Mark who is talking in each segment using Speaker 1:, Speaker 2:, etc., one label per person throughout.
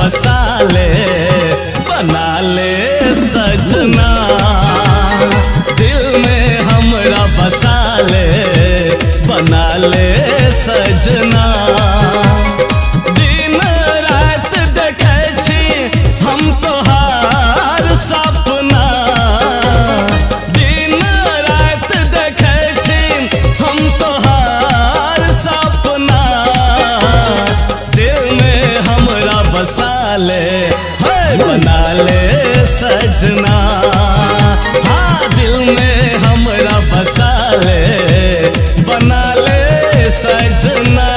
Speaker 1: बसा ले, बना ले सजना। दिल में हमरा बसा ले, बना ले सजना। दिन रात देखे छी हम तोहार सपना, दिन रात देखे छी हम तोहार सपना। दिल में हमरा बसा ले, है बना ले सजना। हाँ दिल में हमरा बसा ले, बना ले सजना।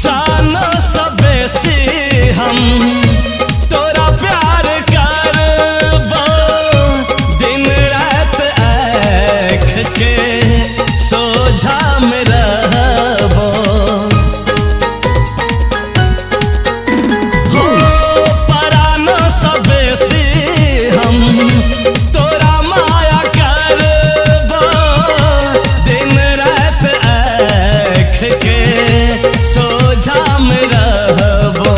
Speaker 1: जानो सबे से हम तोरा प्यार करबो, दिन रात आँख के सोझा में रहबो। हो परानो सबे से हम तोरा माया करबो, दिन रात आँख के सोझा में रहबो।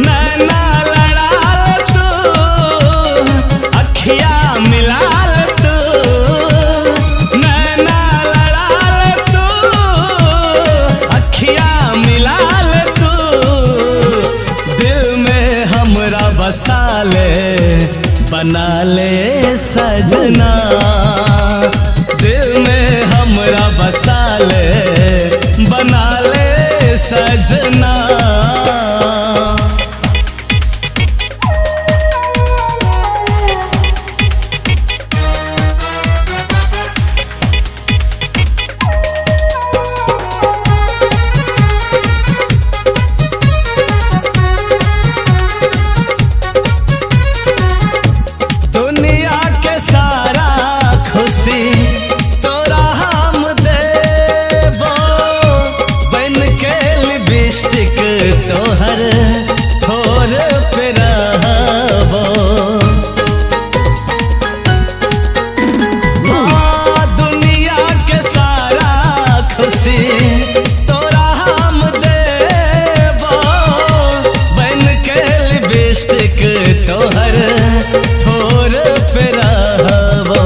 Speaker 1: नैना लड़ाल तू, अखिया मिलाल तू, नैना लड़ाल तू, अखिया मिलाल तू। दिल में हमरा बसा ले, बना ले सजना। दिल में हमरा बसा ले, बना ले सजना। दुनिया के सारा खुशी तोरा हम देबो, बन के लिपस्टिक तोहर ठोर पे रहबो। हाँ दुनिया के सारा खुशी तोरा हम देबो, बन के लिपस्टिक तोहर ठोर पे रहबो।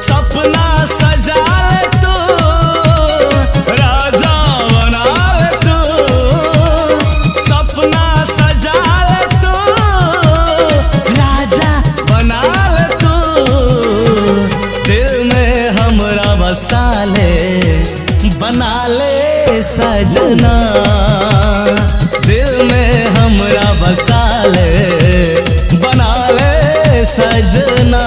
Speaker 1: सपना सजाल तू, राजा बनाल तू, सपना सजाल तू, राजा बनाल तू। दिल में हमरा बसा ले, बना ले सजना। दिल में हमरा बसा ले, बना ले सजना।